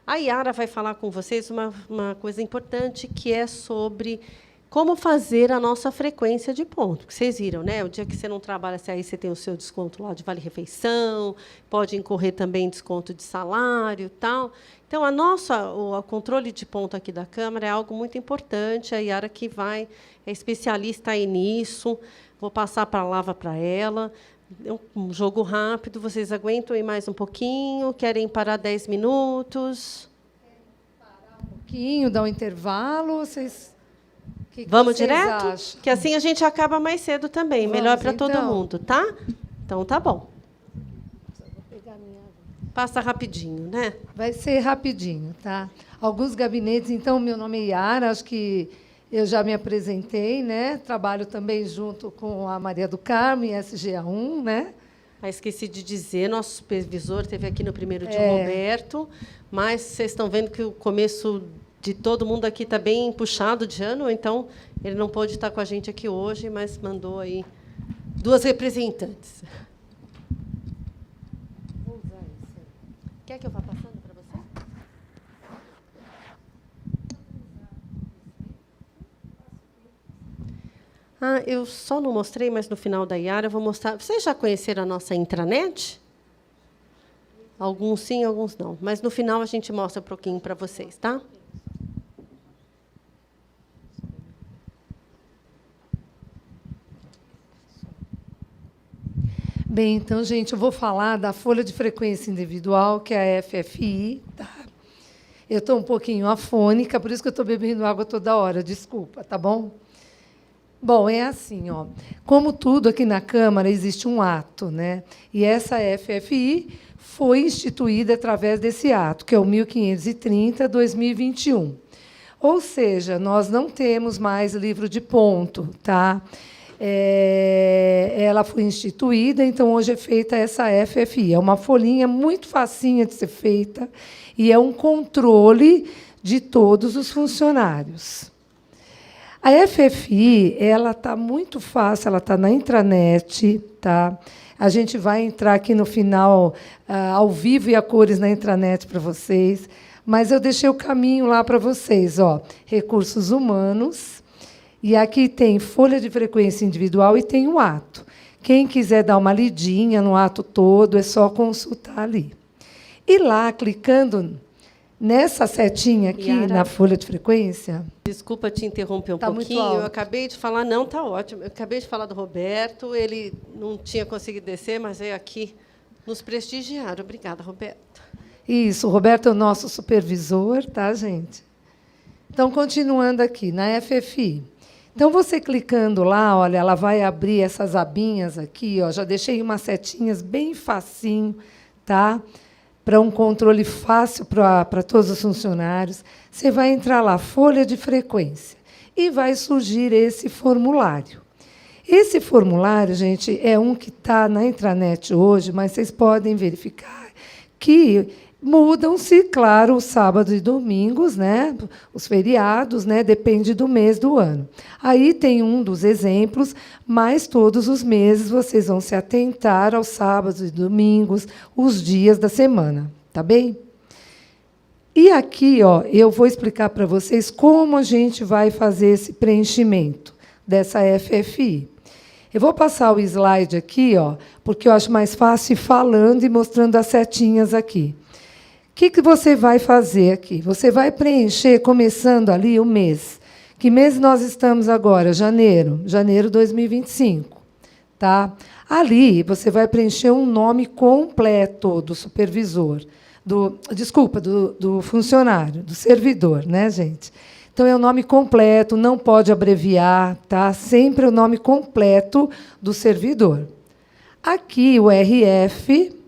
A Yara vai falar com vocês uma coisa importante, que é sobre como fazer a nossa frequência de ponto. Porque vocês viram, né? O dia que você não trabalha, aí você tem o seu desconto lá de vale-refeição, pode incorrer também desconto de salário e tal. Então, o controle de ponto aqui da Câmara é algo muito importante. A Yara que é especialista aí nisso. Vou passar a palavra para ela. É um jogo rápido. Vocês aguentam aí mais um pouquinho? Querem parar 10 minutos? Parar um pouquinho, dar um intervalo? Vocês... Vamos direto? Acham? Que assim a gente acaba mais cedo também. Vamos, melhor para todo mundo, tá? Então, tá bom. Passa rapidinho, né? Vai ser rapidinho, tá? Alguns gabinetes, então, meu nome é Yara, acho que eu já me apresentei, né? Trabalho também junto com a Maria do Carmo, SGA1, né? Esqueci de dizer, nosso supervisor esteve aqui no primeiro de Roberto, mas vocês estão vendo que o começo de todo mundo aqui está bem puxado de ano, então ele não pôde estar com a gente aqui hoje, mas mandou aí 2 representantes. Vou usar isso. Quer que eu vá passando para você? Eu só não mostrei, mas no final da Yara eu vou mostrar. Vocês já conheceram a nossa intranet? Alguns sim, alguns não. Mas no final a gente mostra um pouquinho para vocês, tá? Bem, então, gente, eu vou falar da folha de frequência individual, que é a FFI. Tá? Eu estou um pouquinho afônica, por isso que eu estou bebendo água toda hora, desculpa, tá bom? Bom, é assim, ó. Como tudo aqui na Câmara, existe um ato, né? E essa FFI foi instituída através desse ato, que é o 1530/2021. Ou seja, nós não temos mais livro de ponto, tá? Ela foi instituída, então hoje é feita essa FFI. É uma folhinha muito facinha de ser feita e é um controle de todos os funcionários. A FFI, ela está muito fácil, ela está na intranet, tá? A gente vai entrar aqui no final, ao vivo e a cores na intranet para vocês, mas eu deixei o caminho lá para vocês, ó. Recursos humanos. E aqui tem folha de frequência individual e tem o ato. Quem quiser dar uma lidinha no ato todo, é só consultar ali. E lá, clicando nessa setinha aqui, Yara, na folha de frequência... Desculpa te interromper um pouquinho. Eu acabei de falar... Não, está ótimo. Eu acabei de falar do Roberto. Ele não tinha conseguido descer, mas veio aqui nos prestigiar. Obrigada, Roberto. Isso, o Roberto é o nosso supervisor, tá, gente? Então, continuando aqui, na FFI... Então, você clicando lá, olha, ela vai abrir essas abinhas aqui, ó, já deixei umas setinhas bem facinho, tá? Para um controle fácil para todos os funcionários. Você vai entrar lá, folha de frequência, e vai surgir esse formulário. Esse formulário, gente, é um que está na intranet hoje, mas vocês podem verificar que mudam-se, claro, os sábados e domingos, né? Os feriados, né? Depende do mês do ano. Aí tem um dos exemplos, mas todos os meses vocês vão se atentar aos sábados e domingos, os dias da semana, tá bem? E aqui, ó, eu vou explicar para vocês como a gente vai fazer esse preenchimento dessa FFI. Eu vou passar o slide aqui, ó, porque eu acho mais fácil ir falando e mostrando as setinhas aqui. O que você vai fazer aqui? Você vai preencher, começando ali, o mês. Que mês nós estamos agora? Janeiro. Janeiro de 2025. Tá? Ali, você vai preencher um nome completo do supervisor. Do funcionário, do servidor, né, gente? Então, é o nome completo, não pode abreviar, tá? Sempre o nome completo do servidor. Aqui, o RF...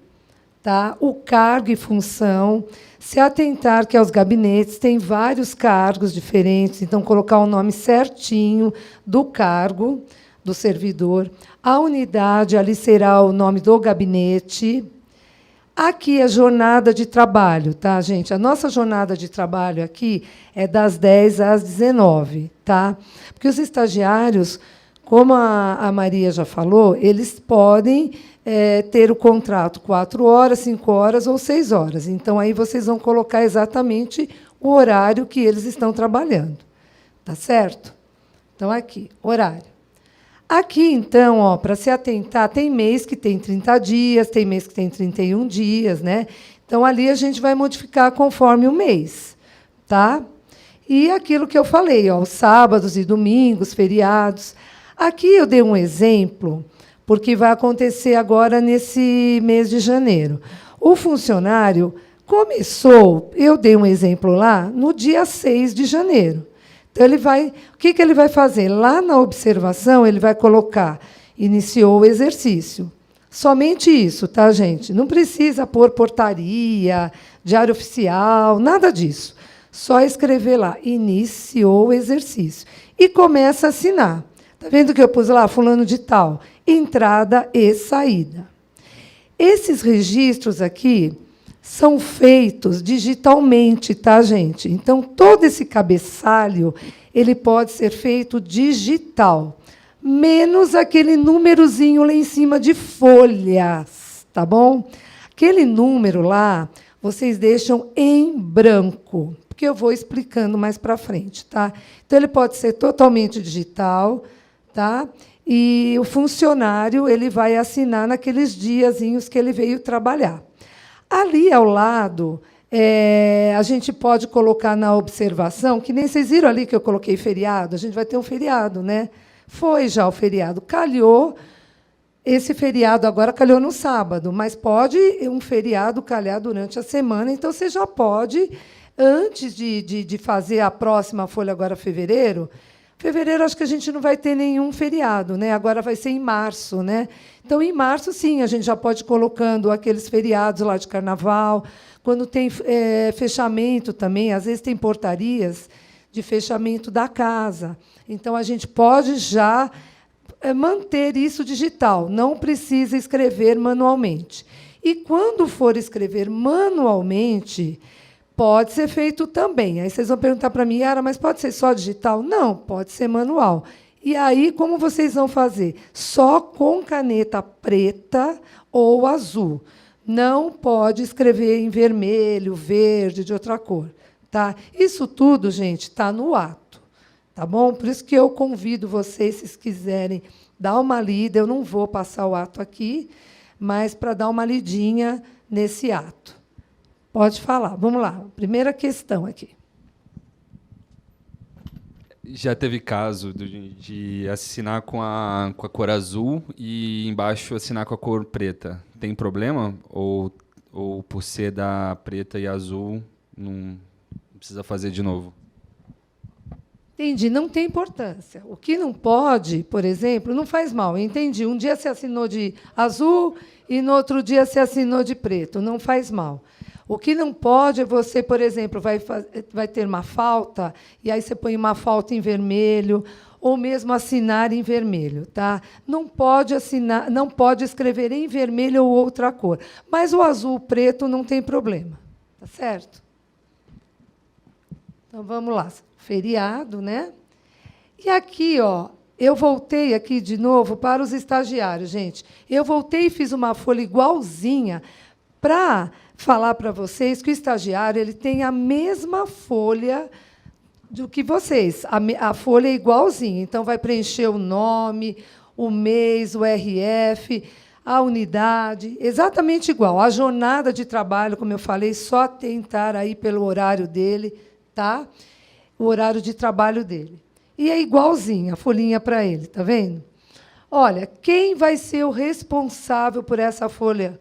Tá? O cargo e função, se atentar que aos gabinetes tem vários cargos diferentes, então colocar o nome certinho do cargo do servidor. A unidade, ali será o nome do gabinete. Aqui a jornada de trabalho, tá, gente? A nossa jornada de trabalho aqui é das 10 às 19, tá? Porque os estagiários, Como a Maria já falou, eles podem ter o contrato 4 horas, 5 horas ou 6 horas. Então, aí vocês vão colocar exatamente o horário que eles estão trabalhando. Tá certo? Então, aqui, horário. Aqui, então, para se atentar, tem mês que tem 30 dias, tem mês que tem 31 dias, né? Então, ali a gente vai modificar conforme o mês, tá? E aquilo que eu falei, ó, os sábados e domingos, feriados. Aqui eu dei um exemplo, porque vai acontecer agora nesse mês de janeiro. O funcionário começou, eu dei um exemplo lá, no dia 6 de janeiro. Então, o que ele vai fazer? Lá na observação, ele vai colocar, iniciou o exercício. Somente isso, tá, gente? Não precisa pôr portaria, diário oficial, nada disso. Só escrever lá, iniciou o exercício. E começa a assinar. Está vendo que eu pus lá, fulano de tal? Entrada e saída. Esses registros aqui são feitos digitalmente, tá, gente? Então, todo esse cabeçalho ele pode ser feito digital, menos aquele númerozinho lá em cima de folhas, tá bom? Aquele número lá, vocês deixam em branco, porque eu vou explicando mais para frente, tá? Então, ele pode ser totalmente digital, tá? E o funcionário ele vai assinar naqueles diazinhos que ele veio trabalhar. Ali ao lado, a gente pode colocar na observação, que nem vocês viram ali que eu coloquei feriado, a gente vai ter um feriado, né? Foi já o feriado. Calhou, esse feriado agora calhou no sábado, mas pode um feriado calhar durante a semana, então você já pode, antes de fazer a próxima folha agora, fevereiro, acho que a gente não vai ter nenhum feriado, né? Agora vai ser em março, né? Então, em março, sim, a gente já pode ir colocando aqueles feriados lá de carnaval. Quando tem fechamento também, às vezes tem portarias de fechamento da casa. Então, a gente pode já manter isso digital, não precisa escrever manualmente. E, quando for escrever manualmente, pode ser feito também. Aí vocês vão perguntar para mim, Yara, mas pode ser só digital? Não, pode ser manual. E aí, como vocês vão fazer? Só com caneta preta ou azul. Não pode escrever em vermelho, verde, de outra cor. Tá? Isso tudo, gente, está no ato. Tá bom? Por isso que eu convido vocês, se quiserem, dar uma lida. Eu não vou passar o ato aqui, mas para dar uma lidinha nesse ato. Pode falar. Vamos lá. Primeira questão aqui. Já teve caso de assinar com a cor azul e embaixo assinar com a cor preta. Tem problema? Ou por ser da preta e azul, não precisa fazer de novo? Entendi, não tem importância. O que não pode, por exemplo, não faz mal. Entendi. Um dia você assinou de azul e no outro dia você assinou de preto. Não faz mal. O que não pode é você, por exemplo, vai ter uma falta, e aí você põe uma falta em vermelho, ou mesmo assinar em vermelho. Tá? Não pode assinar, não pode escrever em vermelho ou outra cor. Mas o azul, preto, não tem problema. Tá certo? Então, vamos lá. Feriado, né? E aqui, ó, eu voltei aqui de novo para os estagiários, gente. Eu voltei e fiz uma folha igualzinha para falar para vocês que o estagiário ele tem a mesma folha do que vocês. A folha é igualzinha. Então, vai preencher o nome, o mês, o RF, a unidade, exatamente igual. A jornada de trabalho, como eu falei, só tentar aí pelo horário dele, tá? O horário de trabalho dele. E é igualzinho, a folhinha para ele, tá vendo? Olha, quem vai ser o responsável por essa folha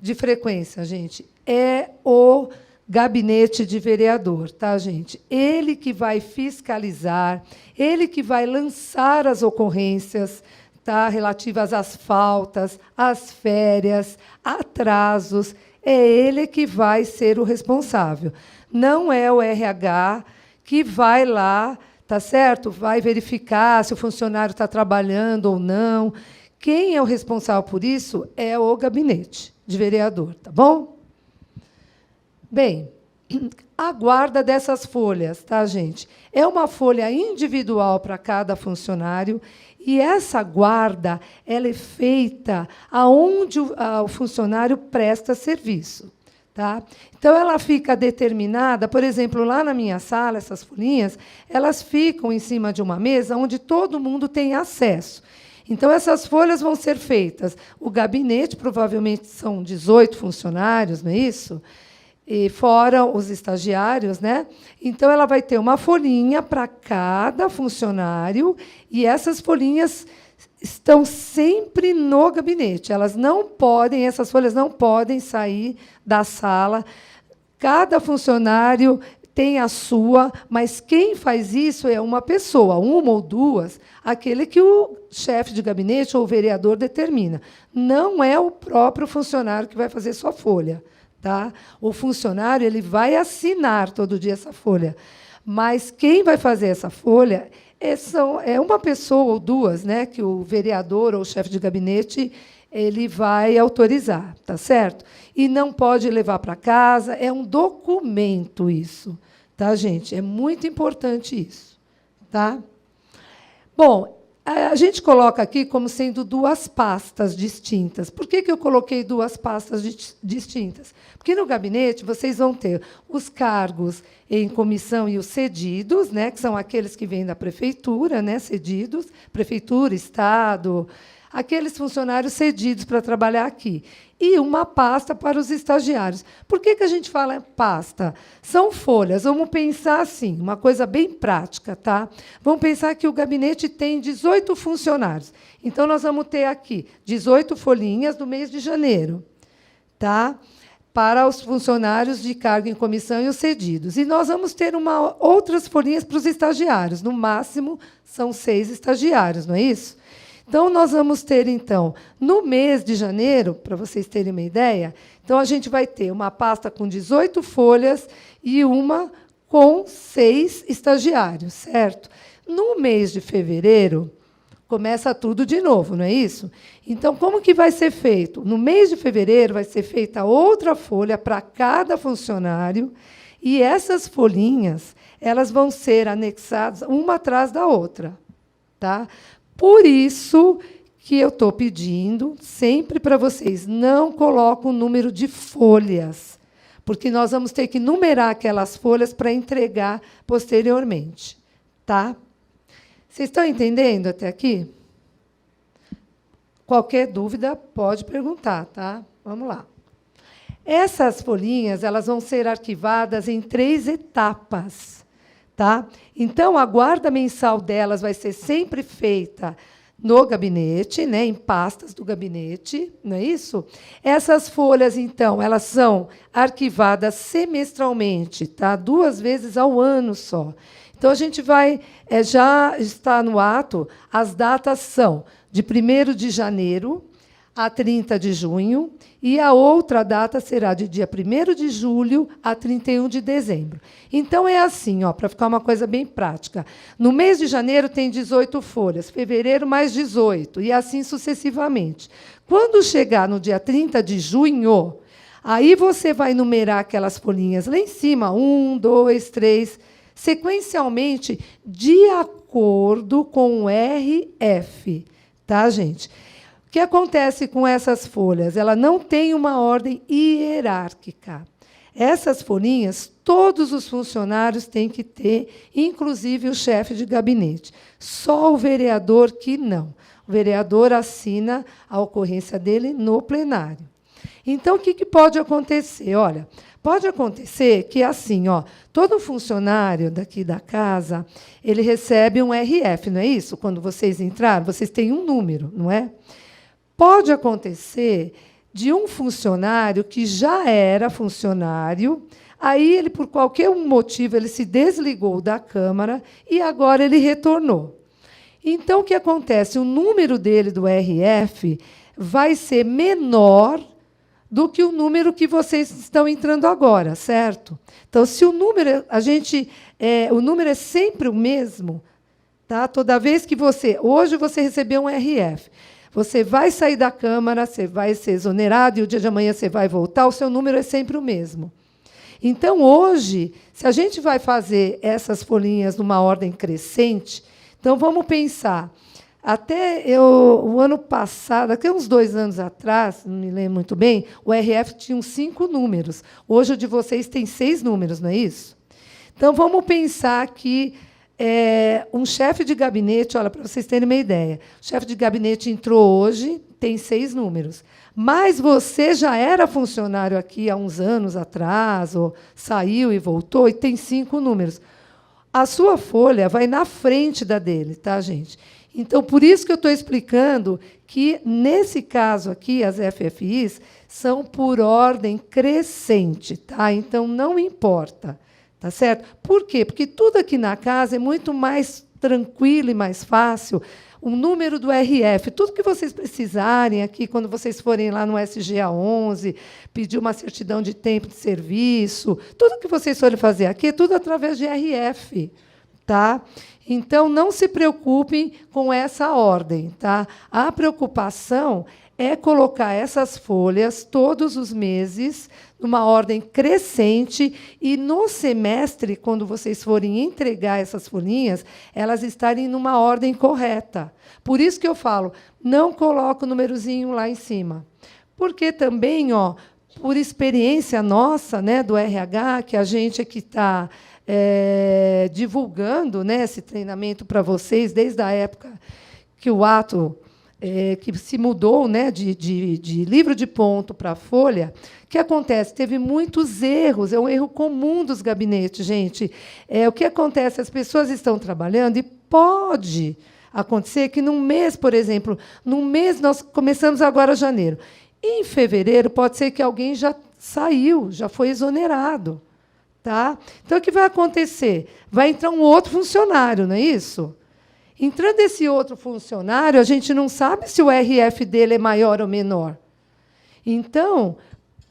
de frequência, gente? É o gabinete de vereador, tá, gente? Ele que vai fiscalizar, ele que vai lançar as ocorrências, tá, relativas às faltas, às férias, atrasos. É ele que vai ser o responsável. Não é o RH que vai lá, tá certo? Vai verificar se o funcionário está trabalhando ou não. Quem é o responsável por isso é o gabinete de vereador, tá bom? Bem, a guarda dessas folhas, tá, gente? É uma folha individual para cada funcionário E essa guarda ela é feita aonde o funcionário presta serviço. Tá? Então, ela fica determinada, por exemplo, lá na minha sala, essas folhinhas, elas ficam em cima de uma mesa onde todo mundo tem acesso. Então, essas folhas vão ser feitas. O gabinete, provavelmente, são 18 funcionários, não é isso? E fora os estagiários, né? Então, ela vai ter uma folhinha para cada funcionário, e essas folhinhas estão sempre no gabinete. Essas folhas não podem sair da sala. Cada funcionário tem a sua, mas quem faz isso é uma pessoa, uma ou duas, aquele que o chefe de gabinete ou o vereador determina. Não é o próprio funcionário que vai fazer sua folha. Tá? O funcionário ele vai assinar todo dia essa folha, mas quem vai fazer essa folha é uma pessoa ou duas, né, que o vereador ou o chefe de gabinete ele vai autorizar, tá certo? E não pode levar para casa, é um documento isso, tá, gente? É muito importante isso, tá? Bom, a gente coloca aqui como sendo duas pastas distintas. Por que eu coloquei duas pastas distintas? Porque no gabinete vocês vão ter os cargos em comissão e os cedidos, né, que são aqueles que vêm da prefeitura, né, cedidos, prefeitura, Estado, aqueles funcionários cedidos para trabalhar aqui. E uma pasta para os estagiários. Por que a gente fala pasta? São folhas. Vamos pensar assim, uma coisa bem prática. Tá? Vamos pensar que o gabinete tem 18 funcionários. Então, nós vamos ter aqui 18 folhinhas do mês de janeiro, tá? Para os funcionários de cargo em comissão e os cedidos. E nós vamos ter outras folhinhas para os estagiários. No máximo, são 6 estagiários, não é isso? Então, nós vamos ter, então, no mês de janeiro, para vocês terem uma ideia, então a gente vai ter uma pasta com 18 folhas e uma com 6 estagiários, certo? No mês de fevereiro, começa tudo de novo, não é isso? Então, como que vai ser feito? No mês de fevereiro, vai ser feita outra folha para cada funcionário, e essas folhinhas elas vão ser anexadas uma atrás da outra. Tá? Por isso que eu estou pedindo sempre para vocês, não coloquem o número de folhas, porque nós vamos ter que numerar aquelas folhas para entregar posteriormente. Tá? Vocês estão entendendo até aqui? Qualquer dúvida, pode perguntar. Tá? Vamos lá. Essas folhinhas elas vão ser arquivadas em 3 etapas. Tá? Então, a guarda mensal delas vai ser sempre feita no gabinete, né, em pastas do gabinete, não é isso? Essas folhas, então, elas são arquivadas semestralmente, tá? 2 vezes ao ano só. Então, a gente vai, já está no ato, as datas são de 1º de janeiro a 30 de junho, e a outra data será de dia 1º de julho a 31 de dezembro. Então, é assim, para ficar uma coisa bem prática. No mês de janeiro tem 18 folhas, fevereiro mais 18, e assim sucessivamente. Quando chegar no dia 30 de junho, aí você vai numerar aquelas folhinhas lá em cima, 1, 2, 3, sequencialmente, de acordo com o RF. Tá, gente? O que acontece com essas folhas? Ela não tem uma ordem hierárquica. Essas folhinhas, todos os funcionários têm que ter, inclusive o chefe de gabinete. Só o vereador que não. O vereador assina a ocorrência dele no plenário. Então, o que pode acontecer? Olha, pode acontecer que, assim, todo funcionário daqui da casa, ele recebe um RF, não é isso? Quando vocês entraram, vocês têm um número, não é? Pode acontecer de um funcionário que já era funcionário, aí ele, por qualquer motivo, ele se desligou da Câmara e agora ele retornou. Então, o que acontece? O número dele do RF vai ser menor do que o número que vocês estão entrando agora, certo? Então, se o número, o número é sempre o mesmo, tá? Toda vez que hoje você recebeu um RF, você vai sair da Câmara, você vai ser exonerado, e o dia de amanhã você vai voltar, o seu número é sempre o mesmo. Então, hoje, se a gente vai fazer essas folhinhas numa ordem crescente, então vamos pensar, o ano passado, até uns 2 anos atrás, não me lembro muito bem, o RF tinha uns 5 números. Hoje o de vocês tem 6 números, não é isso? Então, vamos pensar que um chefe de gabinete, olha, para vocês terem uma ideia, o chefe de gabinete entrou hoje, tem 6 números. Mas você já era funcionário aqui há uns anos atrás, ou saiu e voltou, e tem 5 números. A sua folha vai na frente da dele, tá, gente? Então, por isso que eu estou explicando que, nesse caso aqui, as FFIs são por ordem crescente, tá? Então, não importa, tá certo? Por quê? Porque tudo aqui na casa é muito mais tranquilo e mais fácil. O número do RF, tudo que vocês precisarem aqui, quando vocês forem lá no SGA 11, pedir uma certidão de tempo de serviço, tudo que vocês forem fazer aqui é tudo através de RF, tá? Então, não se preocupem com essa ordem, tá? A preocupação é colocar essas folhas todos os meses numa ordem crescente e, no semestre, quando vocês forem entregar essas folhinhas, elas estarem numa ordem correta. Por isso que eu falo, não coloca o númerozinho lá em cima. Porque também, ó, por experiência nossa, né, do RH, que a gente aqui está divulgando, né, esse treinamento para vocês, desde a época que o ato que se mudou, né, de livro de ponto para folha. O que acontece? Teve muitos erros, é um erro comum dos gabinetes, gente. O que acontece? As pessoas estão trabalhando e pode acontecer que, num mês, por exemplo, num mês, nós começamos agora janeiro. Em fevereiro, pode ser que alguém já saiu, já foi exonerado. Tá? Então, o que vai acontecer? Vai entrar um outro funcionário, não é isso? Entrando esse outro funcionário, a gente não sabe se o RF dele é maior ou menor. Então,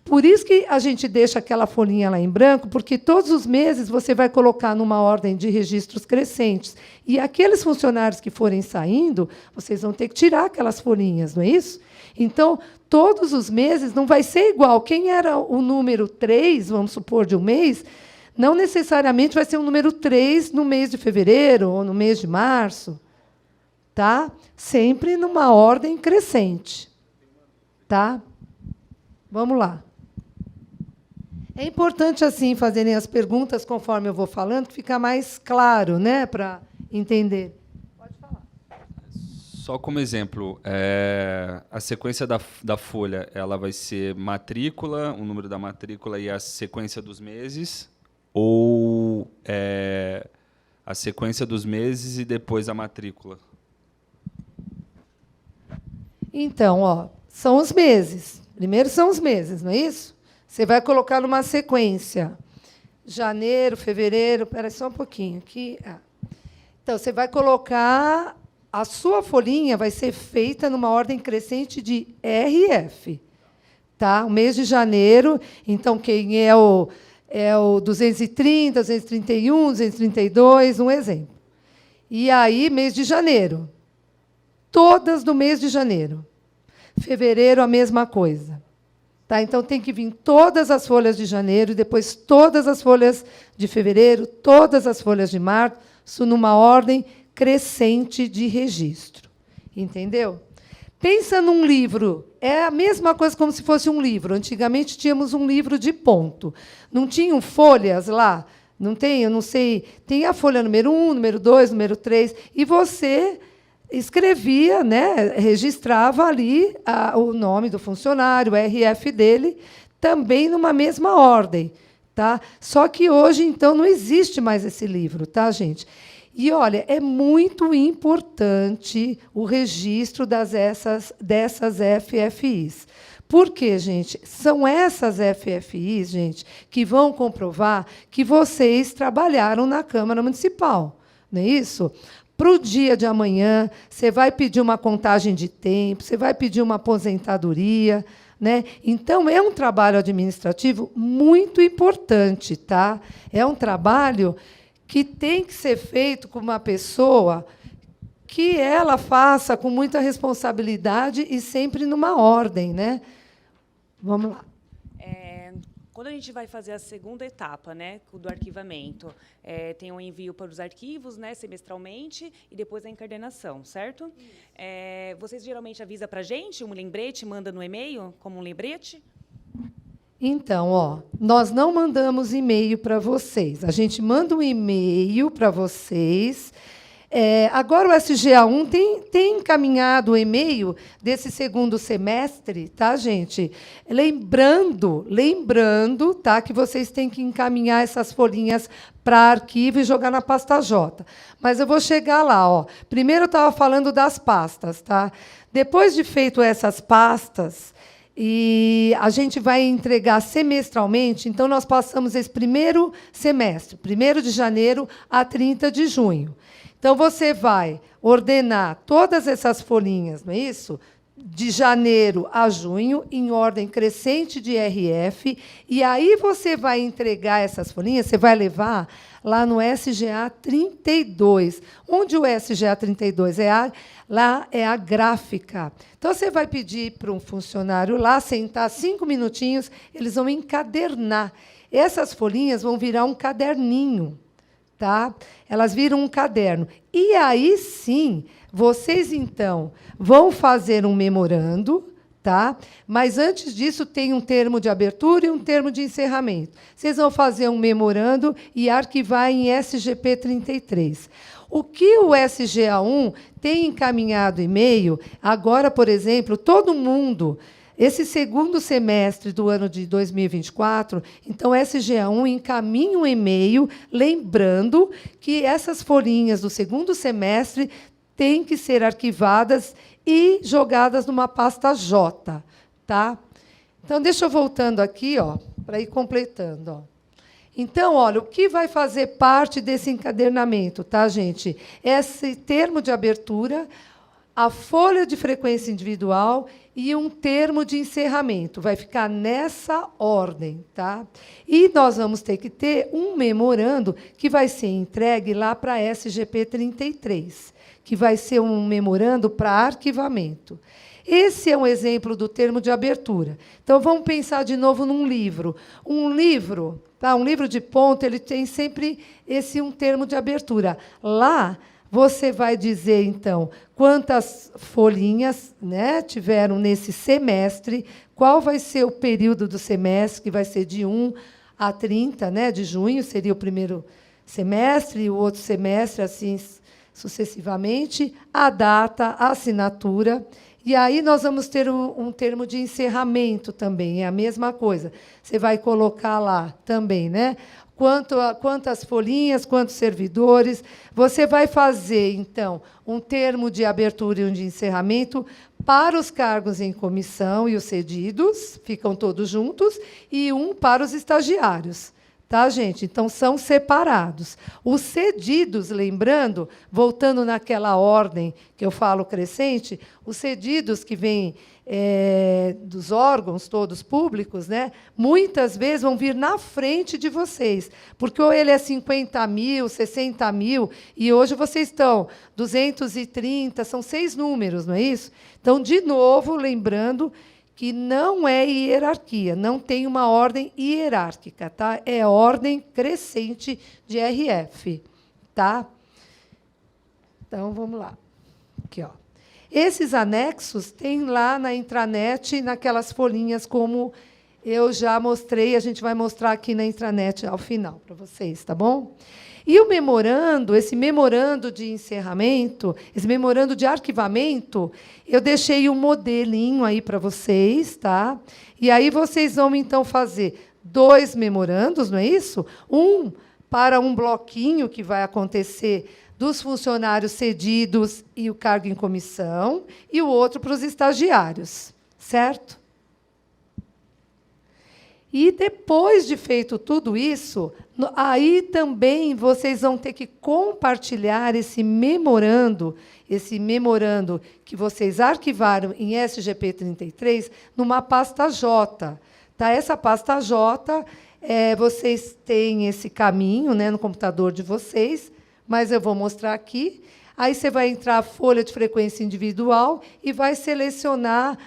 por isso que a gente deixa aquela folhinha lá em branco, porque todos os meses você vai colocar numa ordem de registros crescentes. E aqueles funcionários que forem saindo, vocês vão ter que tirar aquelas folhinhas, não é isso? Então, todos os meses não vai ser igual. Quem era o número 3, vamos supor, de um mês, não necessariamente vai ser o número 3 no mês de fevereiro ou no mês de março. Tá? Sempre numa ordem crescente. Tá? Vamos lá. É importante, assim, fazerem as perguntas conforme eu vou falando, que fica mais claro, né, para entender. Pode falar. Só como exemplo, a sequência da folha, ela vai ser matrícula, o número da matrícula e a sequência dos meses, ou a sequência dos meses e depois a matrícula? Então, ó, são os meses. Primeiro são os meses, não é isso? Você vai colocar numa sequência. Janeiro, fevereiro... Espera só um pouquinho aqui. Então, você vai colocar... A sua folhinha vai ser feita numa ordem crescente de RF. Tá? O mês de janeiro, então, quem é o 230, 231, 232, um exemplo. E aí, mês de janeiro. Todas do mês de janeiro. Fevereiro, a mesma coisa. Tá? Então, tem que vir todas as folhas de janeiro, e depois todas as folhas de fevereiro, todas as folhas de março, numa ordem crescente de registro. Entendeu? Pensa num livro. É a mesma coisa como se fosse um livro. Antigamente, tínhamos um livro de ponto. Não tinham folhas lá? Não tem? Eu não sei. Tem a folha número 1, número 2, número 3, e você escrevia, né, registrava ali o nome do funcionário, o RF dele, também numa mesma ordem. Tá? Só que hoje, então, não existe mais esse livro, tá, gente? E, olha, é muito importante o registro dessas FFIs. Por quê, gente? São essas FFIs, gente, que vão comprovar que vocês trabalharam na Câmara Municipal. Não é isso? Para o dia de amanhã, você vai pedir uma contagem de tempo, você vai pedir uma aposentadoria, né? Então, é um trabalho administrativo muito importante, tá? É um trabalho que tem que ser feito com uma pessoa que ela faça com muita responsabilidade e sempre numa ordem, né? Vamos lá. Quando a gente vai fazer a segunda etapa, né, do arquivamento, tem um envio para os arquivos, né, semestralmente, e depois a encadernação, certo? Vocês geralmente avisam para a gente um lembrete, manda no e-mail, como um lembrete? Então, ó, nós não mandamos e-mail para vocês. A gente manda um e-mail para vocês. Agora o SGA1 tem encaminhado o e-mail desse segundo semestre, tá, gente? Lembrando, tá, que vocês têm que encaminhar essas folhinhas para arquivo e jogar na pasta J. Mas eu vou chegar lá, ó. Primeiro eu estava falando das pastas, tá? Depois de feito essas pastas, e a gente vai entregar semestralmente, então nós passamos esse primeiro semestre, 1º de janeiro a 30 de junho. Então, você vai ordenar todas essas folhinhas, não é isso? De janeiro a junho, em ordem crescente de RF, e aí você vai entregar essas folhinhas, você vai levar lá no SGA 32, onde o SGA 32 lá é a gráfica. Então, você vai pedir para um funcionário lá sentar 5 minutinhos, eles vão encadernar. Essas folhinhas vão virar um caderninho. Tá? Elas viram um caderno. E aí, sim, vocês, então, vão fazer um memorando, tá? Mas, antes disso, tem um termo de abertura e um termo de encerramento. Vocês vão fazer um memorando e arquivar em SGP 33. O que o SGA1 tem encaminhado e-mail, agora, por exemplo, todo mundo... Esse segundo semestre do ano de 2024, então, SGA1 encaminha um e-mail lembrando que essas folhinhas do segundo semestre têm que ser arquivadas e jogadas numa pasta J. Tá? Então, deixa eu voltando aqui, ó, para ir completando. Ó. Então, olha, o que vai fazer parte desse encadernamento, tá, gente? Esse termo de abertura, a folha de frequência individual e um termo de encerramento. Vai ficar nessa ordem. Tá? E nós vamos ter que ter um memorando que vai ser entregue lá para a SGP 33, que vai ser um memorando para arquivamento. Esse é um exemplo do termo de abertura. Então, vamos pensar de novo num livro. Um livro de ponto, ele tem sempre um termo de abertura. Lá, você vai dizer, então, quantas folhinhas, né, tiveram nesse semestre, qual vai ser o período do semestre, que vai ser de 1 a 30, né, de junho, seria o primeiro semestre, e o outro semestre, assim sucessivamente, a data, a assinatura. E aí nós vamos ter um termo de encerramento também, é a mesma coisa. Você vai colocar lá também, né? Quantas folhinhas, quantos servidores. Você vai fazer, então, um termo de abertura e um de encerramento para os cargos em comissão e os cedidos, ficam todos juntos, e um para os estagiários. Tá, gente? Então, são separados. Os cedidos, lembrando, voltando naquela ordem que eu falo crescente, os cedidos que vêm dos órgãos todos públicos, né, muitas vezes vão vir na frente de vocês, porque ou ele é 50 mil, 60 mil, e hoje vocês estão 230, são 6 números, não é isso? Então, de novo, lembrando que não é hierarquia, não tem uma ordem hierárquica, tá? É ordem crescente de RF, tá? Então, vamos lá. Aqui, ó. Esses anexos tem lá na intranet, naquelas folhinhas, como eu já mostrei, a gente vai mostrar aqui na intranet ao final para vocês, tá bom? E o memorando, esse memorando de encerramento, esse memorando de arquivamento, eu deixei um modelinho aí para vocês, tá? E aí vocês vão, então, fazer 2 memorandos, não é isso? Um para um bloquinho que vai acontecer dos funcionários cedidos e o cargo em comissão, e o outro para os estagiários, certo? E, depois de feito tudo isso, aí também vocês vão ter que compartilhar esse memorando que vocês arquivaram em SGP 33 numa pasta J. Tá? Essa pasta J, vocês têm esse caminho, né, no computador de vocês, mas eu vou mostrar aqui. Aí você vai entrar a folha de frequência individual e vai selecionar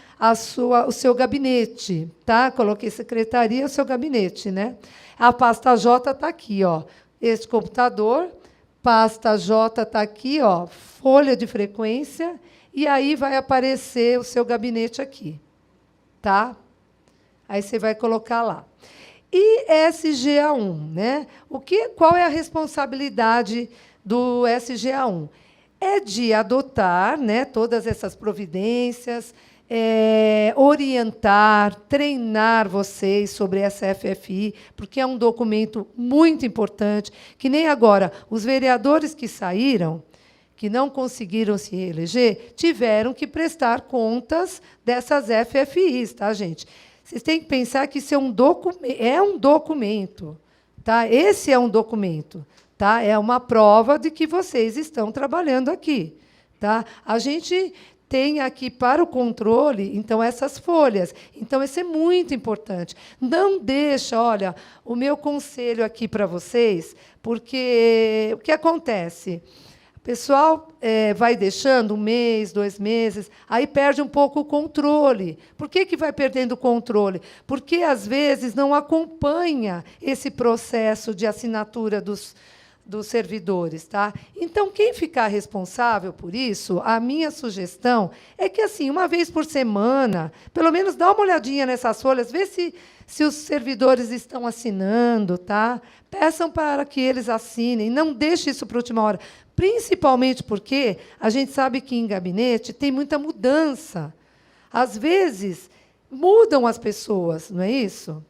o seu gabinete. Tá? Coloquei secretaria, o seu gabinete. Né? A pasta J está aqui. Ó. Este computador, pasta J está aqui, ó, folha de frequência, e aí vai aparecer o seu gabinete aqui. Tá? Aí você vai colocar lá. E SGA1, né? Qual é a responsabilidade do SGA1? É de adotar, né, todas essas providências, orientar, treinar vocês sobre essa FFI, porque é um documento muito importante, que nem agora, os vereadores que saíram, que não conseguiram se reeleger, tiveram que prestar contas dessas FFIs, tá, gente? Vocês têm que pensar que isso é um documento. Tá? Esse é um documento. Tá? É uma prova de que vocês estão trabalhando aqui. Tá? A gente tem aqui para o controle, então, essas folhas. Então, isso é muito importante. Não deixa, olha, o meu conselho aqui para vocês, porque o que acontece? O pessoal vai deixando 1 mês, 2 meses, aí perde um pouco o controle. Por que vai perdendo o controle? Porque, às vezes, não acompanha esse processo de assinatura dos servidores. Tá? Então, quem ficar responsável por isso, a minha sugestão é que, assim, 1 vez por semana, pelo menos dá uma olhadinha nessas folhas, vê se os servidores estão assinando. Tá? Peçam para que eles assinem, não deixe isso para a última hora. Principalmente porque a gente sabe que em gabinete tem muita mudança. Às vezes, mudam as pessoas, não é isso?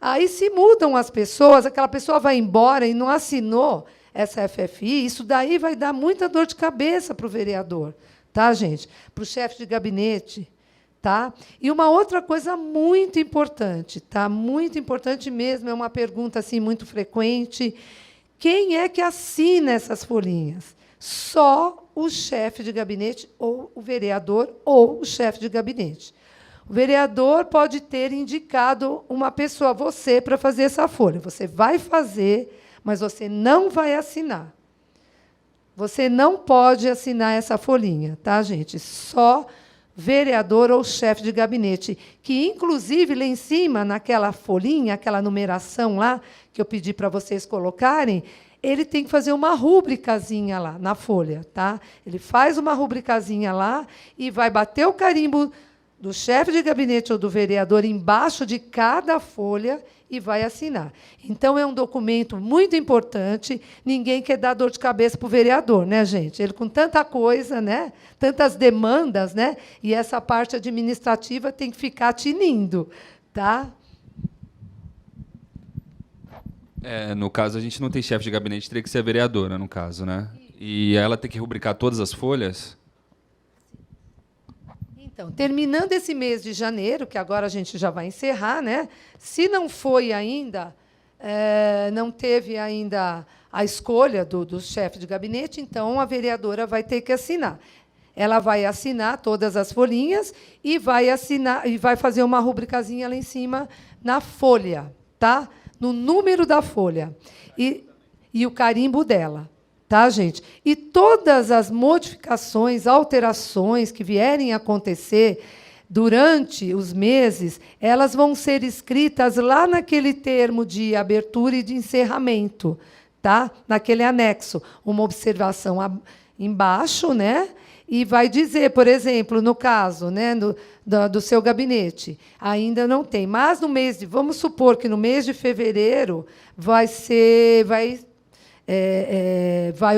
Aí, se mudam as pessoas, aquela pessoa vai embora e não assinou essa FFI, isso daí vai dar muita dor de cabeça para o vereador, tá, gente? Para o chefe de gabinete. Tá? E uma outra coisa muito importante, tá? Muito importante mesmo, é uma pergunta assim, muito frequente. Quem é que assina essas folhinhas? Só o chefe de gabinete, ou o vereador, ou o chefe de gabinete. O vereador pode ter indicado uma pessoa, você, para fazer essa folha. Você vai fazer, mas você não vai assinar. Você não pode assinar essa folhinha, tá, gente? Só vereador ou chefe de gabinete, que, inclusive, lá em cima, naquela folhinha, aquela numeração lá, que eu pedi para vocês colocarem, ele tem que fazer uma rubricazinha lá, na folha. Tá? Ele faz uma rubricazinha lá e vai bater o carimbo do chefe de gabinete ou do vereador embaixo de cada folha e vai assinar. Então, é um documento muito importante. Ninguém quer dar dor de cabeça para o vereador, né, gente? Ele com tanta coisa, né? Tantas demandas, né? E essa parte administrativa tem que ficar tinindo. Tá? No caso, a gente não tem chefe de gabinete, teria que ser a vereadora, no caso, né? E ela tem que rubricar todas as folhas? Então, terminando esse mês de janeiro, que agora a gente já vai encerrar, né? Se não foi ainda, não teve ainda a escolha do chefe de gabinete, então a vereadora vai ter que assinar. Ela vai assinar todas as folhinhas e vai assinar e vai fazer uma rubricazinha lá em cima na folha, tá? No número da folha e o carimbo dela. Tá, gente? E todas as modificações, alterações que vierem a acontecer durante os meses, elas vão ser escritas lá naquele termo de abertura e de encerramento, tá? Naquele anexo. Uma observação embaixo, né? E vai dizer, por exemplo, no caso, né, do seu gabinete, ainda não tem. Mas no mês vamos supor que no mês de fevereiro vai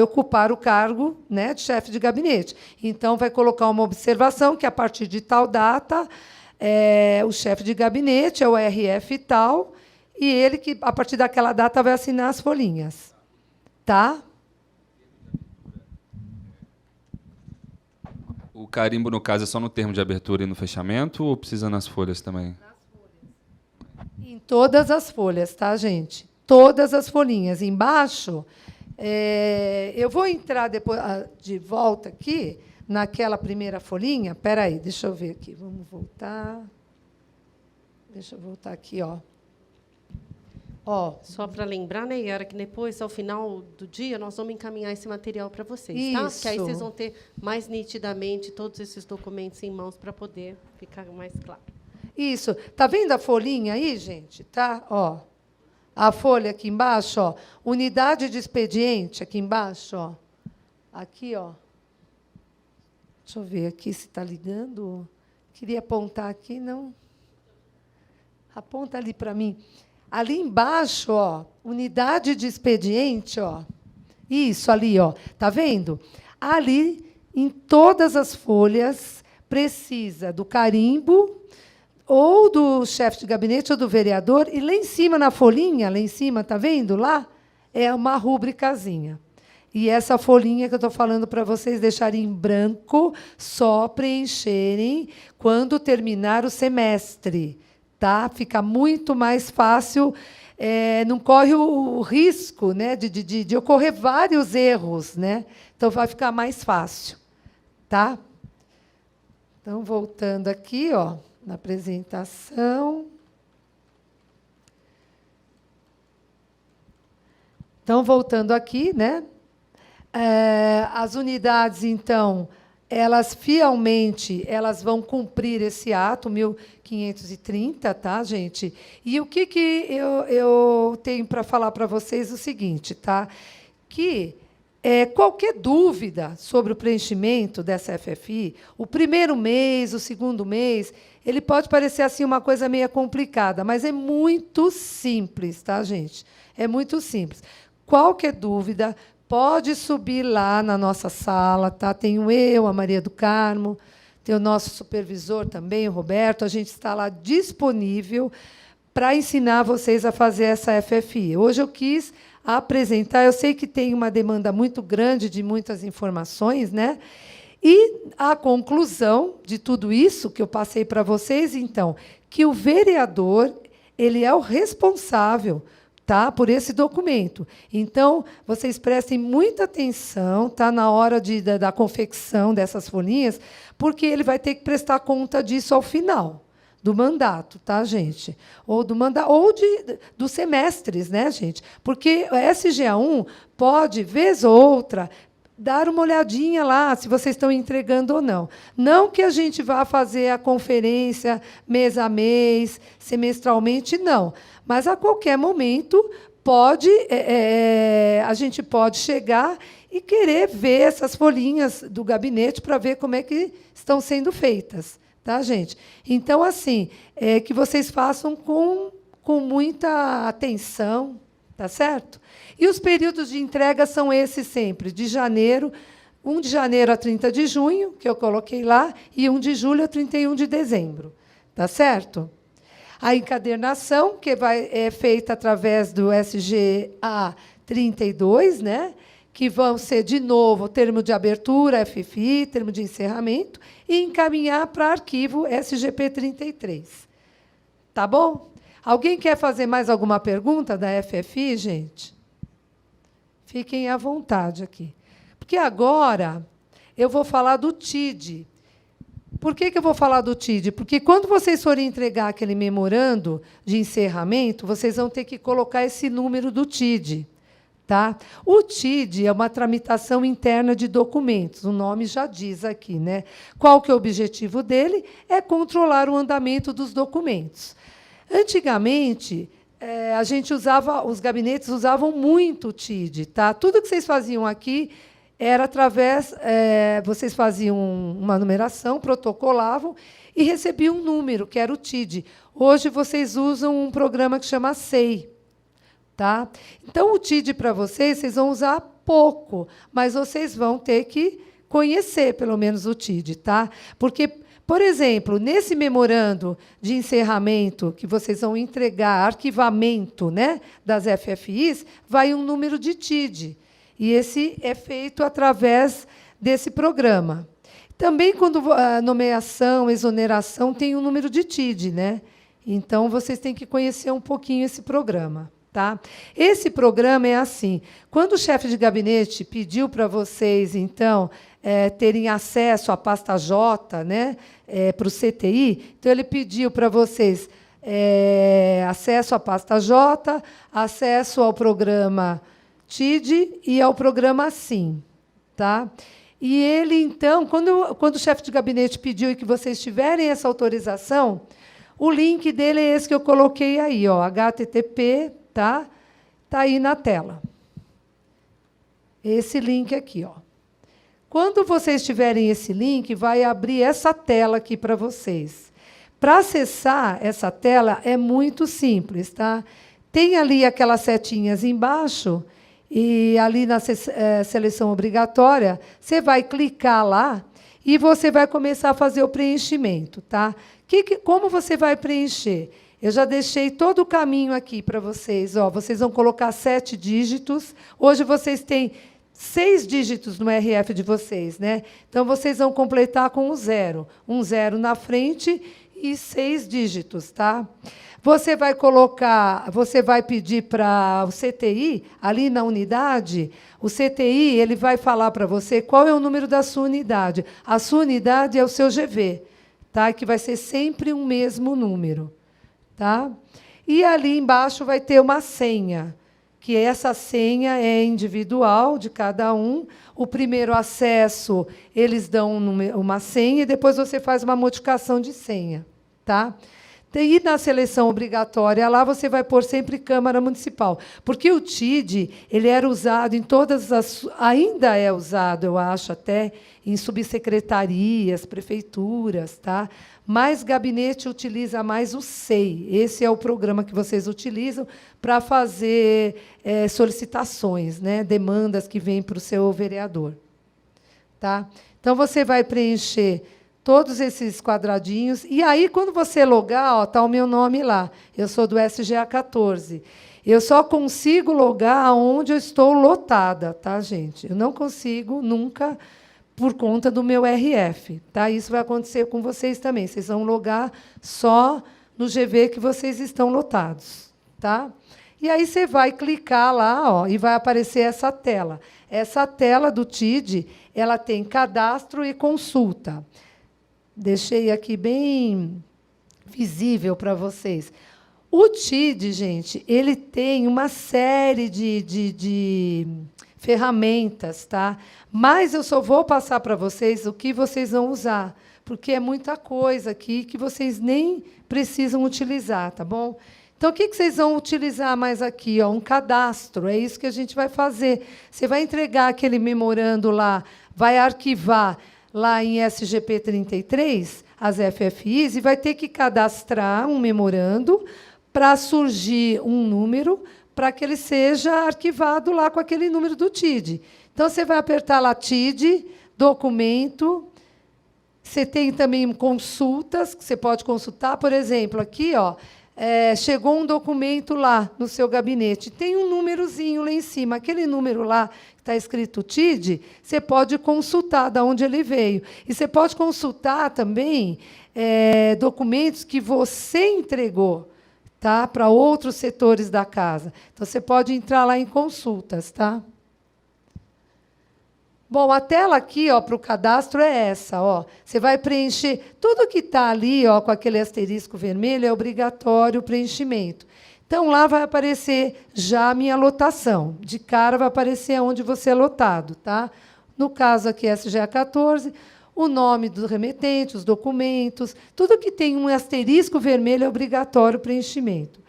ocupar o cargo, né, de chefe de gabinete. Então, vai colocar uma observação que, a partir de tal data, o chefe de gabinete é o RF tal, e ele, que, a partir daquela data, vai assinar as folhinhas. Tá? O carimbo, no caso, é só no termo de abertura e no fechamento, ou precisa nas folhas também? Em todas as folhas, tá, gente? Todas as folhinhas. Embaixo, eu vou entrar depois de volta aqui, naquela primeira folhinha. Espera aí, deixa eu ver aqui. Vamos voltar. Deixa eu voltar aqui, ó. Ó, Só para lembrar, né, Yara, que depois, ao final do dia, nós vamos encaminhar esse material para vocês, tá? Isso. Que aí vocês vão ter mais nitidamente todos esses documentos em mãos para poder ficar mais claro. isso. Tá vendo a folhinha aí, gente? Tá? Ó. A folha aqui embaixo, ó. Unidade de expediente aqui embaixo, ó. Aqui, ó. Deixa eu ver aqui se está ligando. Queria apontar aqui, não. Aponta ali para mim. Ali embaixo, ó, unidade de expediente, ó. Isso, ali, ó. Tá vendo? Ali, em todas as folhas, precisa do carimbo ou do chefe de gabinete ou do vereador, e lá em cima, na folhinha, lá em cima, tá vendo lá? É uma rubricazinha. E essa folhinha que eu estou falando para vocês deixarem em branco, só preencherem quando terminar o semestre. Tá? Fica muito mais fácil, não corre o risco, né, de ocorrer vários erros. Né? Então, vai ficar mais fácil. Tá? Então, voltando aqui, ó, na apresentação. Então, voltando aqui, né? As unidades, então, elas fielmente elas vão cumprir esse ato 1530, tá, gente? E o que eu tenho para falar para vocês é o seguinte, tá? Que qualquer dúvida sobre o preenchimento dessa FFI, o primeiro mês, o segundo mês, ele pode parecer assim uma coisa meio complicada, mas é muito simples, tá, gente? É muito simples. Qualquer dúvida, pode subir lá na nossa sala, tá? Tenho eu, a Maria do Carmo, tem o nosso supervisor também, o Roberto, a gente está lá disponível para ensinar vocês a fazer essa FFI. Hoje eu quis apresentar, eu sei que tem uma demanda muito grande de muitas informações, né? E a conclusão de tudo isso que eu passei para vocês, então, que o vereador, ele é o responsável, tá, por esse documento. Então, vocês prestem muita atenção, tá, na hora da confecção dessas folhinhas, porque ele vai ter que prestar conta disso ao final do mandato, tá, gente? Ou dos semestres, né, gente? Porque a SGA1 pode, vez ou outra, dar uma olhadinha lá, se vocês estão entregando ou não. Não que a gente vá fazer a conferência mês a mês, semestralmente, não. Mas, a qualquer momento, a gente pode chegar e querer ver essas folhinhas do gabinete para ver como é que estão sendo feitas. Tá, gente? Então, assim, que vocês façam com muita atenção, tá certo? E os períodos de entrega são esses sempre, de janeiro, 1 de janeiro a 30 de junho, que eu coloquei lá, e 1 de julho a 31 de dezembro. Tá certo? A encadernação, que é feita através do SGA 32, né? Que vão ser, de novo, termo de abertura, FFI, termo de encerramento, e encaminhar para arquivo SGP 33. Tá bom? Alguém quer fazer mais alguma pergunta da FFI, gente? Fiquem à vontade aqui. Porque agora eu vou falar do TID. Por que eu vou falar do TID? Porque quando vocês forem entregar aquele memorando de encerramento, vocês vão ter que colocar esse número do TID. Tá? O TID é uma tramitação interna de documentos, o nome já diz aqui. Né? Qual que é o objetivo dele? É controlar o andamento dos documentos. Antigamente, os gabinetes usavam muito o TID. Tá? Tudo que vocês faziam aqui era através, vocês faziam uma numeração, protocolavam e recebiam um número, que era o TID. Hoje, vocês usam um programa que chama SEI. Tá? Então, o TID para vocês vão usar pouco, mas vocês vão ter que conhecer, pelo menos, o TID. Tá? Porque, por exemplo, nesse memorando de encerramento, que vocês vão entregar, arquivamento, né, das FFIs, vai um número de TID. E esse é feito através desse programa. Também, quando a nomeação, exoneração, tem um número de TID. Né? Então, vocês têm que conhecer um pouquinho esse programa. Tá? Esse programa é assim. Quando o chefe de gabinete pediu para vocês, então, terem acesso à pasta J, né, para o CTI, então ele pediu para vocês acesso à pasta J, acesso ao programa TID e ao programa SIM. Tá? E ele, então, quando o chefe de gabinete pediu que vocês tiverem essa autorização, o link dele é esse que eu coloquei aí, ó, HTTP, tá? Tá aí na tela. Esse link aqui, ó. Quando vocês tiverem esse link, vai abrir essa tela aqui para vocês. Para acessar essa tela é muito simples, tá? Tem ali aquelas setinhas embaixo, e ali na seleção obrigatória, você vai clicar lá e você vai começar a fazer o preenchimento, tá? Como você vai preencher? Eu já deixei todo o caminho aqui para vocês. Ó, vocês vão colocar 7 dígitos. Hoje vocês têm 6 dígitos no RF de vocês, né? Então, vocês vão completar com o 0. Um 0 na frente e 6 dígitos, tá? Você vai pedir para o CTI, ali na unidade, o CTI ele vai falar para você qual é o número da sua unidade. A sua unidade é o seu GV, tá? Que vai ser sempre o mesmo número. Tá? E ali embaixo vai ter uma senha, que essa senha é individual de cada um. O primeiro acesso, eles dão uma senha, e depois você faz uma modificação de senha. Tá? E na seleção obrigatória, lá você vai pôr sempre Câmara Municipal. Porque o TID ele era usado em todas as... Ainda é usado, eu acho, até em subsecretarias, prefeituras, tá? Mas gabinete utiliza mais o SEI. Esse é o programa que vocês utilizam para fazer solicitações, né? Demandas que vêm para o seu vereador. Tá? Então, você vai preencher todos esses quadradinhos. E aí, quando você logar, está o meu nome lá. Eu sou do SGA14. Eu só consigo logar onde eu estou lotada, tá, gente? Eu não consigo nunca por conta do meu RF. Tá? Isso vai acontecer com vocês também. Vocês vão logar só no GV que vocês estão lotados. Tá? E aí você vai clicar lá, ó, e vai aparecer essa tela. Essa tela do TID, ela tem cadastro e consulta. Deixei aqui bem visível para vocês. O TID, gente, ele tem uma série de ferramentas, tá? Mas eu só vou passar para vocês o que vocês vão usar, porque é muita coisa aqui que vocês nem precisam utilizar, tá bom? Então, o que vocês vão utilizar mais aqui? Ó, um cadastro, é isso que a gente vai fazer. Você vai entregar aquele memorando lá, vai arquivar lá em SGP33, as FFIs, e vai ter que cadastrar um memorando para surgir um número para que ele seja arquivado lá com aquele número do TID. Então, você vai apertar lá TID, documento. Você tem também consultas, que você pode consultar. Por exemplo, aqui, ó, chegou um documento lá no seu gabinete. Tem um númerozinho lá em cima. Aquele número lá que está escrito TID, você pode consultar de onde ele veio. E você pode consultar também documentos que você entregou, tá, para outros setores da casa. Então, você pode entrar lá em consultas. Tá? Bom, a tela aqui para o cadastro é essa. Ó. Você vai preencher tudo que está ali com aquele asterisco vermelho, é obrigatório o preenchimento. Então, lá vai aparecer já a minha lotação. De cara, vai aparecer onde você é lotado. Tá? No caso aqui, SGA14, o nome do remetente, os documentos, tudo que tem um asterisco vermelho é obrigatório o preenchimento.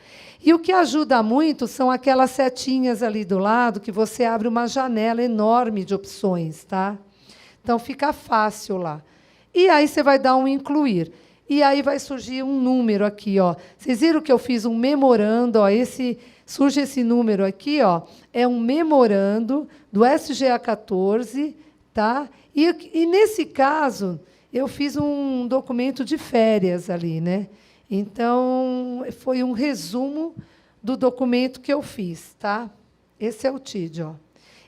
E o que ajuda muito são aquelas setinhas ali do lado, que você abre uma janela enorme de opções. Tá? Então, fica fácil lá. E aí você vai dar um incluir. E aí vai surgir um número aqui. Ó. Vocês viram que eu fiz um memorando? Ó, surge esse número aqui, ó, é um memorando do SGA14. Tá? E, nesse caso, eu fiz um documento de férias ali, né? Então, foi um resumo do documento que eu fiz. Tá? Esse é o TID. Ó.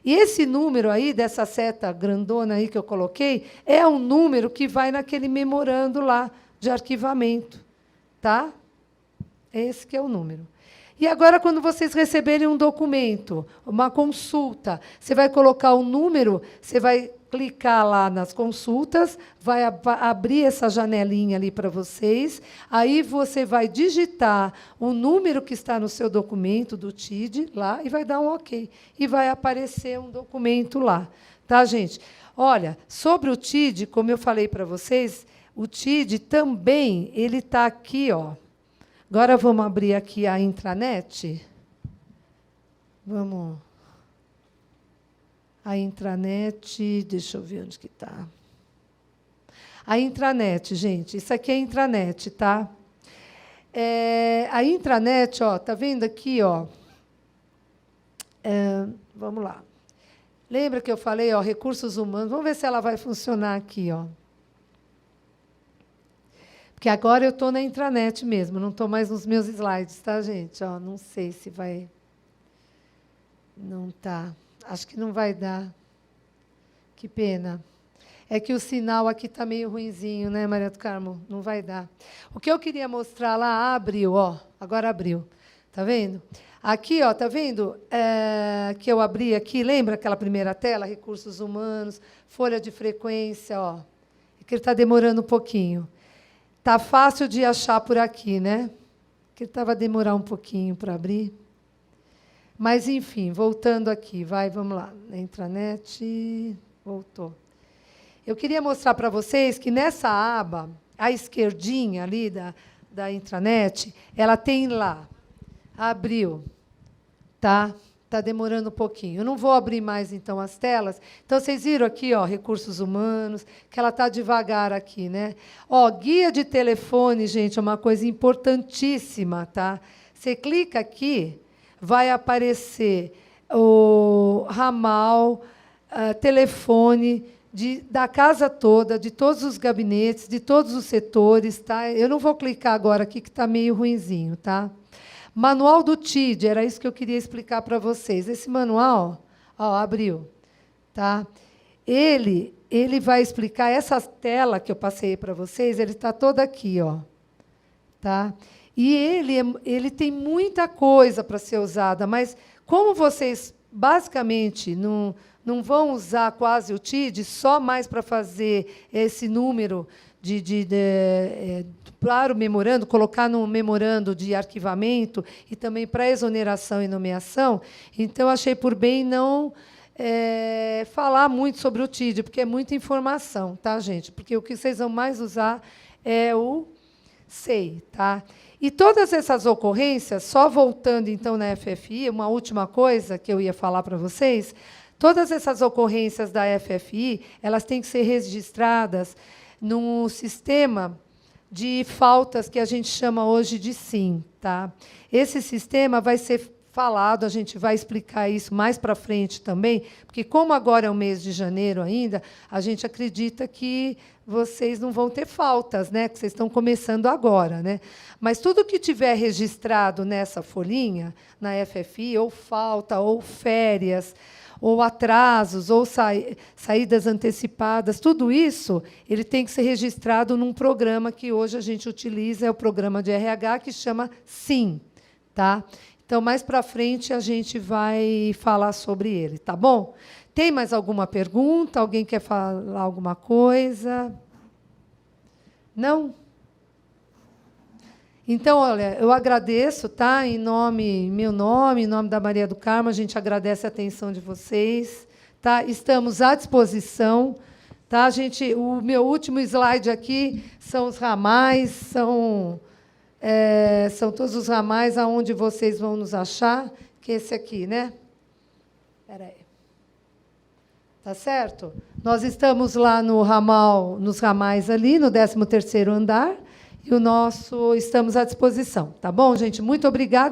E esse número aí, dessa seta grandona aí que eu coloquei, é um número que vai naquele memorando lá de arquivamento. Tá? Esse que é o número. E agora, quando vocês receberem um documento, uma consulta, você vai colocar o número, você vai clicar lá nas consultas, vai abrir essa janelinha ali para vocês, aí você vai digitar o número que está no seu documento do TID lá e vai dar um OK. E vai aparecer um documento lá. Tá, gente? Olha, sobre o TID, como eu falei para vocês, o TID também ele está aqui, ó. Agora vamos abrir aqui a intranet. Vamos. A intranet, deixa eu ver onde que está. A intranet, gente, isso aqui é a intranet, tá? A intranet, ó, tá vendo aqui, ó? Vamos lá. Lembra que eu falei, ó, recursos humanos? Vamos ver se ela vai funcionar aqui, ó. Porque agora eu estou na intranet mesmo, não estou mais nos meus slides, tá, gente? Ó, não sei se vai... Não está. Acho que não vai dar. Que pena. É que o sinal aqui está meio ruinzinho, né, Maria do Carmo? Não vai dar. O que eu queria mostrar lá, abriu, ó. Agora abriu. Tá vendo? Aqui, ó, tá vendo? Que eu abri aqui, lembra aquela primeira tela? Recursos humanos, folha de frequência, ó. É que ele está demorando um pouquinho. Tá fácil de achar por aqui, né? Que estava a demorar um pouquinho para abrir. Mas, enfim, voltando aqui, vamos lá. Na intranet, voltou. Eu queria mostrar para vocês que nessa aba, à esquerdinha ali da intranet, ela tem lá, abriu, tá? Está demorando um pouquinho. Eu não vou abrir mais, então, as telas. Então, vocês viram aqui, ó, recursos humanos, que ela está devagar aqui, né? Ó, guia de telefone, gente, é uma coisa importantíssima, tá? Você clica aqui, vai aparecer o ramal, telefone da casa toda, de todos os gabinetes, de todos os setores, tá? Eu não vou clicar agora aqui, que está meio ruinzinho, tá? Manual do TID, era isso que eu queria explicar para vocês. Esse manual, ó, abriu, tá? Ele vai explicar essa tela que eu passei para vocês, ele está toda aqui, ó, tá? E ele tem muita coisa para ser usada, mas como vocês basicamente não vão usar quase o TID só mais para fazer esse número para o memorando, colocar no memorando de arquivamento e também para exoneração e nomeação, então achei por bem não falar muito sobre o TID, porque é muita informação, tá, gente? Porque o que vocês vão mais usar é o SEI, tá? E todas essas ocorrências, só voltando então na FFI, uma última coisa que eu ia falar para vocês, todas essas ocorrências da FFI, elas têm que ser registradas num sistema de faltas que a gente chama hoje de SIM, tá? Esse sistema vai ser falado, a gente vai explicar isso mais para frente também, porque como agora é o mês de janeiro ainda, a gente acredita que vocês não vão ter faltas, né? Que vocês estão começando agora, né? Mas tudo que tiver registrado nessa folhinha, na FFI, ou falta, ou férias, ou atrasos, ou saídas antecipadas, tudo isso ele tem que ser registrado num programa que hoje a gente utiliza, é o programa de RH, que chama SIM, tá? Então, mais para frente, a gente vai falar sobre ele, tá bom? Tem mais alguma pergunta? Alguém quer falar alguma coisa? Não? Então, olha, eu agradeço, tá? Em meu nome, em nome da Maria do Carmo, a gente agradece a atenção de vocês, tá? Estamos à disposição, tá, gente? O meu último slide aqui são os ramais, são todos os ramais aonde vocês vão nos achar, que é esse aqui, né? Espera aí. Tá certo? Nós estamos lá nos ramais ali, no 13º andar, e estamos à disposição. Tá bom, gente? Muito obrigada.